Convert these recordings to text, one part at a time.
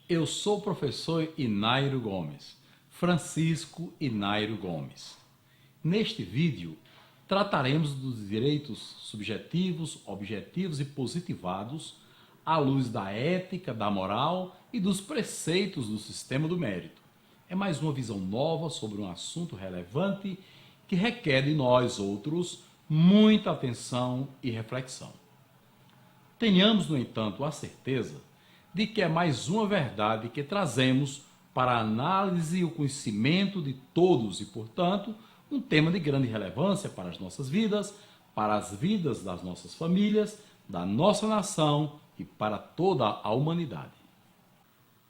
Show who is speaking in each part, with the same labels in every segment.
Speaker 1: Eu sou o professor Inairo Gomes, Francisco Inairo Gomes. Neste vídeo, trataremos dos direitos subjetivos, objetivos e positivados à luz da ética, da moral e dos preceitos do sistema do mérito. É mais uma visão nova sobre um assunto relevante que requer de nós outros muita atenção e reflexão. Tenhamos, no entanto, a certeza de que é mais uma verdade que trazemos para a análise e o conhecimento de todos e, portanto, um tema de grande relevância para as nossas vidas, para as vidas das nossas famílias, da nossa nação e para toda a humanidade.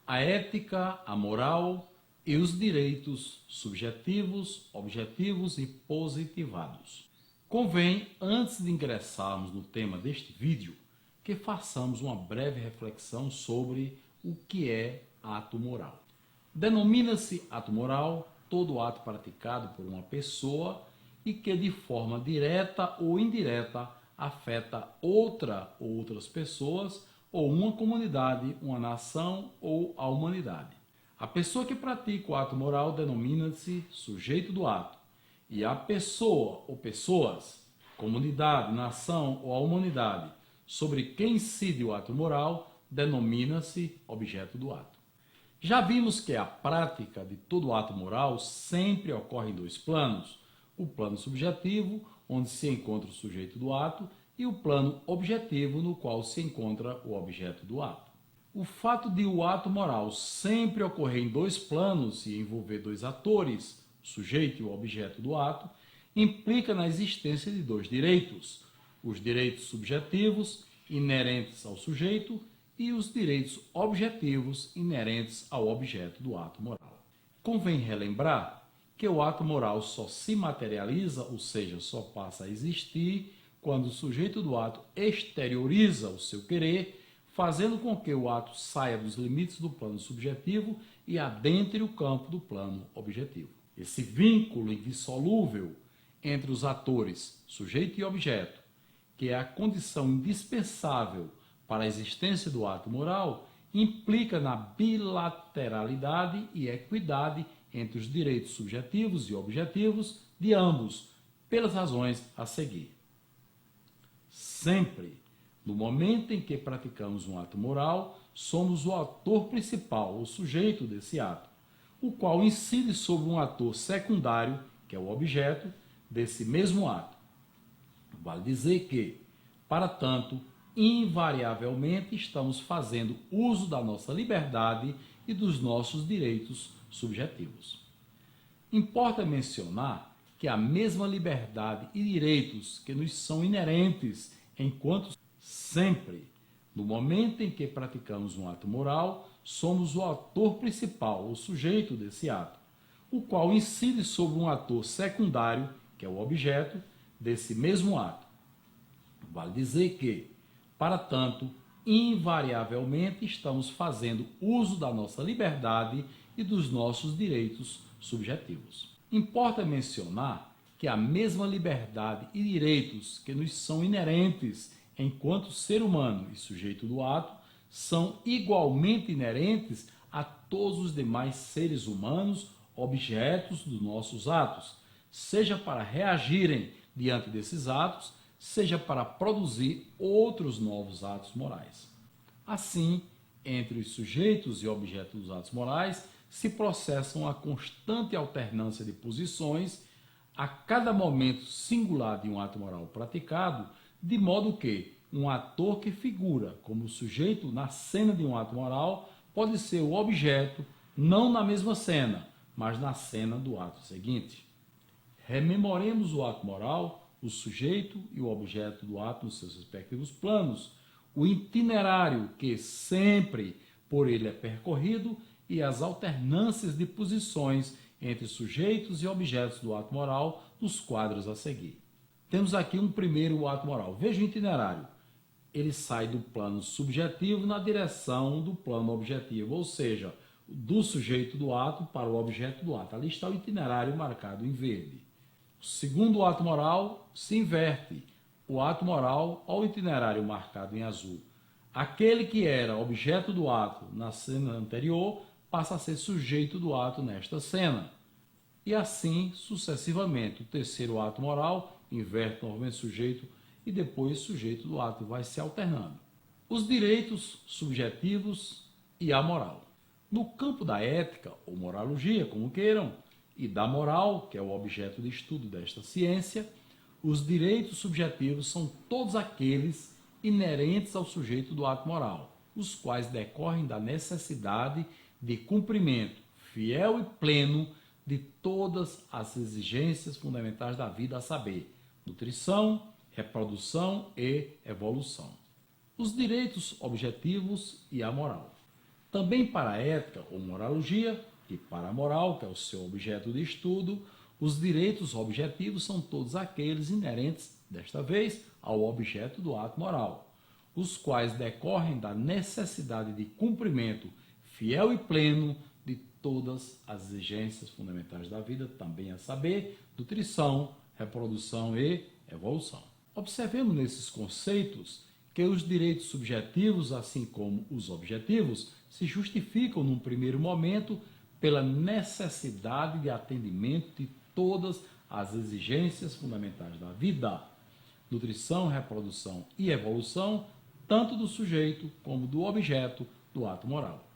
Speaker 1: A ética, a moral e os direitos subjetivos, objetivos e positivados. Convém, antes de ingressarmos no tema deste vídeo, que façamos uma breve reflexão sobre o que é ato moral. Denomina-se ato moral todo ato praticado por uma pessoa e que de forma direta ou indireta afeta outra ou outras pessoas ou uma comunidade, uma nação ou a humanidade. A pessoa que pratica o ato moral denomina-se sujeito do ato e a pessoa ou pessoas, comunidade, nação ou a humanidade sobre quem incide o ato moral denomina-se objeto do ato. Já vimos que a prática de todo ato moral sempre ocorre em dois planos: o plano subjetivo, onde se encontra o sujeito do ato, e o plano objetivo, no qual se encontra o objeto do ato. O fato de o ato moral sempre ocorrer em dois planos e envolver dois atores, o sujeito e o objeto do ato, implica na existência de dois direitos: os direitos subjetivos inerentes ao sujeito e os direitos objetivos inerentes ao objeto do ato moral. Convém relembrar que o ato moral só se materializa, ou seja, só passa a existir, quando o sujeito do ato exterioriza o seu querer, fazendo com que o ato saia dos limites do plano subjetivo e adentre o campo do plano objetivo. Esse vínculo indissolúvel entre os atores, sujeito e objeto, que é a condição indispensável para a existência do ato moral, implica na bilateralidade e equidade entre os direitos subjetivos e objetivos de ambos, pelas razões a seguir. Sempre, no momento em que praticamos um ato moral, somos o ator principal, o sujeito desse ato, o qual incide sobre um ator secundário, que é o objeto desse mesmo ato. Vale dizer que, para tanto, invariavelmente estamos fazendo uso da nossa liberdade e dos nossos direitos subjetivos. Importa mencionar que a mesma liberdade e direitos que nos são inerentes enquanto sempre, no momento em que praticamos um ato moral, somos o ator principal, o sujeito desse ato, o qual incide sobre um ator secundário, que é o objeto desse mesmo ato. Vale dizer que, para tanto, invariavelmente estamos fazendo uso da nossa liberdade e dos nossos direitos subjetivos. Importa mencionar que a mesma liberdade e direitos que nos são inerentes enquanto ser humano e sujeito do ato são igualmente inerentes a todos os demais seres humanos, objetos dos nossos atos, seja para reagirem diante desses atos, seja para produzir outros novos atos morais. Assim, entre os sujeitos e objetos dos atos morais, se processa uma constante alternância de posições a cada momento singular de um ato moral praticado, de modo que um ator que figura como sujeito na cena de um ato moral pode ser o objeto, não na mesma cena, mas na cena do ato seguinte. Rememoremos o ato moral, o sujeito e o objeto do ato nos seus respectivos planos, o itinerário que sempre por ele é percorrido e as alternâncias de posições entre sujeitos e objetos do ato moral nos quadros a seguir. Temos aqui um primeiro ato moral. Veja o itinerário. Ele sai do plano subjetivo na direção do plano objetivo, ou seja, do sujeito do ato para o objeto do ato. Ali está o itinerário marcado em verde. O segundo ato moral se inverte. O ato moral ao itinerário marcado em azul. Aquele que era objeto do ato na cena anterior passa a ser sujeito do ato nesta cena. E assim sucessivamente. O terceiro ato moral inverte novamente sujeito e depois sujeito do ato, vai se alternando. Os direitos subjetivos e a moral. No campo da ética, ou moralogia, como queiram, e da moral, que é o objeto de estudo desta ciência, os direitos subjetivos são todos aqueles inerentes ao sujeito do ato moral, os quais decorrem da necessidade de cumprimento fiel e pleno de todas as exigências fundamentais da vida, a saber, nutrição, reprodução e evolução. Os direitos objetivos e a moral. Também para a ética ou moralogia, e para a moral, que é o seu objeto de estudo, os direitos objetivos são todos aqueles inerentes, desta vez, ao objeto do ato moral, os quais decorrem da necessidade de cumprimento fiel e pleno de todas as exigências fundamentais da vida, também a saber, nutrição, reprodução e evolução. Observemos nesses conceitos que os direitos subjetivos, assim como os objetivos, se justificam num primeiro momento pela necessidade de atendimento de todas as exigências fundamentais da vida, nutrição, reprodução e evolução, tanto do sujeito como do objeto do ato moral.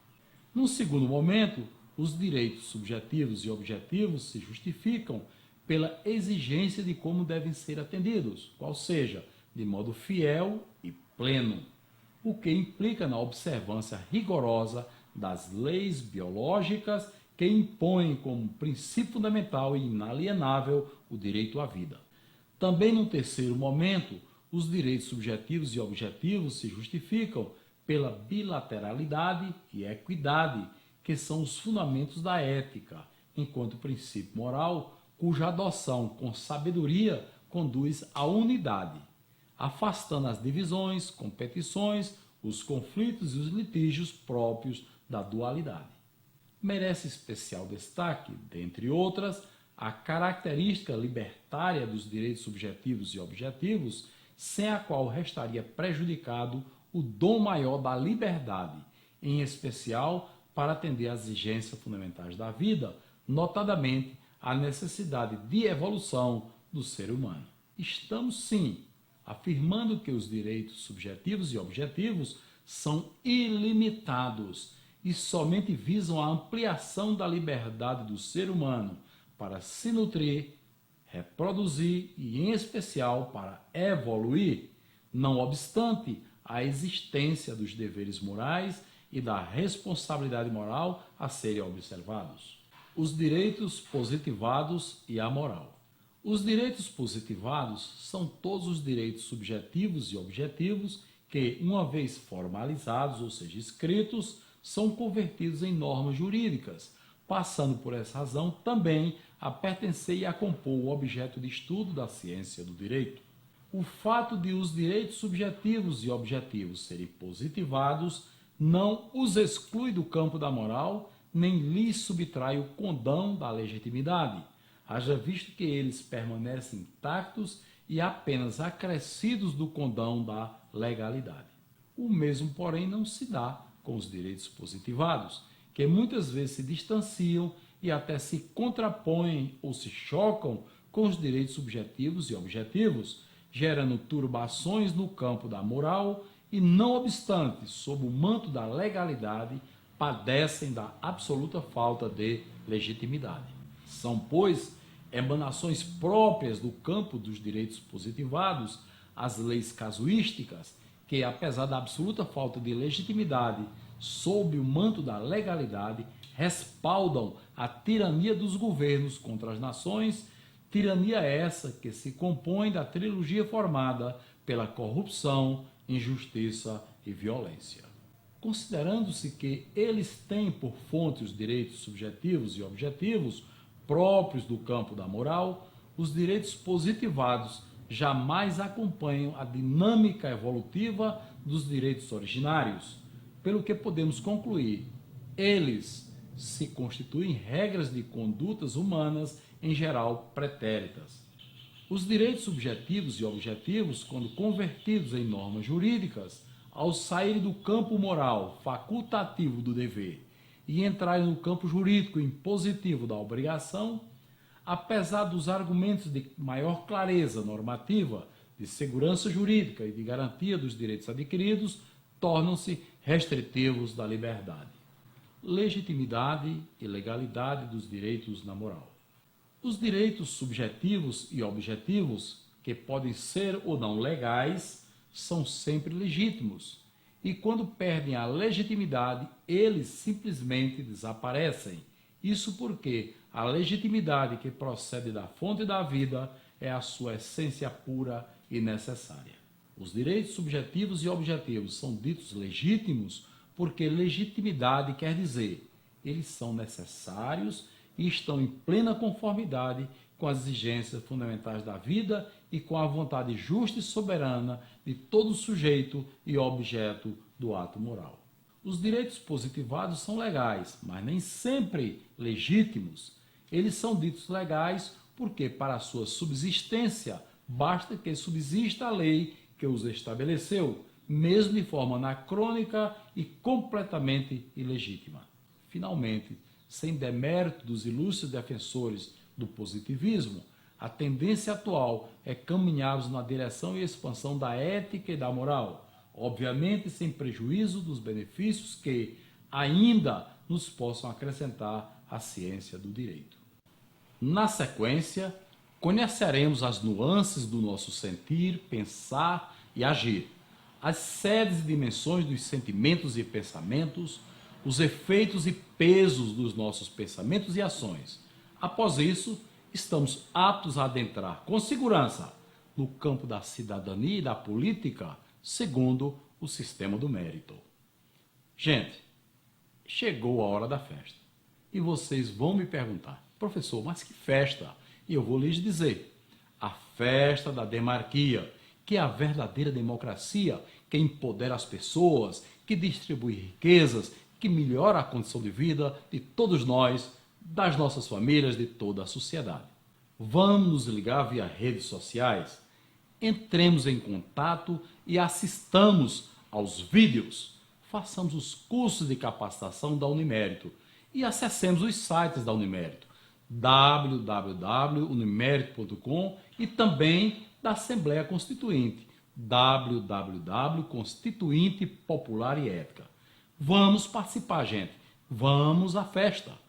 Speaker 1: Num segundo momento, os direitos subjetivos e objetivos se justificam pela exigência de como devem ser atendidos, qual seja, de modo fiel e pleno, o que implica na observância rigorosa das leis biológicas que impõem como princípio fundamental e inalienável o direito à vida. Também, no terceiro momento, os direitos subjetivos e objetivos se justificam pela bilateralidade e equidade, que são os fundamentos da ética, enquanto princípio moral, cuja adoção com sabedoria conduz à unidade, afastando as divisões, competições, os conflitos e os litígios próprios da dualidade. Merece especial destaque, dentre outras, a característica libertária dos direitos subjetivos e objetivos, sem a qual restaria prejudicado o dom maior da liberdade, em especial para atender às exigências fundamentais da vida, notadamente a necessidade de evolução do ser humano. Estamos, sim, afirmando que os direitos subjetivos e objetivos são ilimitados e somente visam a ampliação da liberdade do ser humano para se nutrir, reproduzir e, em especial, para evoluir, não obstante a existência dos deveres morais e da responsabilidade moral a serem observados. Os direitos positivados e a moral. Os direitos positivados são todos os direitos subjetivos e objetivos que, uma vez formalizados, ou seja, escritos, são convertidos em normas jurídicas, passando por essa razão também a pertencer e a compor o objeto de estudo da ciência do direito. O fato de os direitos subjetivos e objetivos serem positivados não os exclui do campo da moral, nem lhes subtrai o condão da legitimidade, haja visto que eles permanecem intactos e apenas acrescidos do condão da legalidade. O mesmo, porém, não se dá com os direitos positivados, que muitas vezes se distanciam e até se contrapõem ou se chocam com os direitos subjetivos e objetivos, gerando turbações no campo da moral e, não obstante, sob o manto da legalidade, padecem da absoluta falta de legitimidade. São, pois, emanações próprias do campo dos direitos positivados as leis casuísticas que, apesar da absoluta falta de legitimidade sob o manto da legalidade, respaldam a tirania dos governos contra as nações, tirania essa que se compõe da trilogia formada pela corrupção, injustiça e violência. Considerando-se que eles têm por fonte os direitos subjetivos e objetivos próprios do campo da moral, os direitos positivados jamais acompanham a dinâmica evolutiva dos direitos originários, pelo que podemos concluir, eles se constituem regras de condutas humanas, em geral pretéritas. Os direitos subjetivos e objetivos, quando convertidos em normas jurídicas, ao saírem do campo moral facultativo do dever e entrarem no campo jurídico impositivo da obrigação, apesar dos argumentos de maior clareza normativa, de segurança jurídica e de garantia dos direitos adquiridos, tornam-se restritivos da liberdade. Legitimidade e legalidade dos direitos na moral. Os direitos subjetivos e objetivos, que podem ser ou não legais, são sempre legítimos, e quando perdem a legitimidade, eles simplesmente desaparecem. Isso porque a legitimidade que procede da fonte da vida é a sua essência pura e necessária. Os direitos subjetivos e objetivos são ditos legítimos porque legitimidade quer dizer eles são necessários e estão em plena conformidade com as exigências fundamentais da vida e com a vontade justa e soberana de todo sujeito e objeto do ato moral. Os direitos positivados são legais, mas nem sempre legítimos. Eles são ditos legais porque, para a sua subsistência, basta que subsista a lei que os estabeleceu, mesmo de forma anacrônica e completamente ilegítima. Finalmente, sem demérito dos ilustres defensores do positivismo, a tendência atual é caminharmos na direção e expansão da ética e da moral, obviamente sem prejuízo dos benefícios que ainda nos possam acrescentar a ciência do direito. Na sequência, conheceremos as nuances do nosso sentir, pensar e agir, as sedes e dimensões dos sentimentos e pensamentos, os efeitos e pesos dos nossos pensamentos e ações. Após isso, estamos aptos a adentrar com segurança no campo da cidadania e da política, segundo o sistema do mérito. Gente, chegou a hora da festa. E vocês vão me perguntar, professor, mas que festa? E eu vou lhes dizer, a festa da demarquia, que é a verdadeira democracia, que empodera as pessoas, que distribui riquezas, que melhora a condição de vida de todos nós, das nossas famílias, de toda a sociedade. Vamos nos ligar via redes sociais, entremos em contato e assistamos aos vídeos, façamos os cursos de capacitação da Unimérito e acessemos os sites da Unimérito, www.unimerito.com e também da Assembleia Constituinte, www.constituinte popular e ética. Vamos participar, gente. Vamos à festa.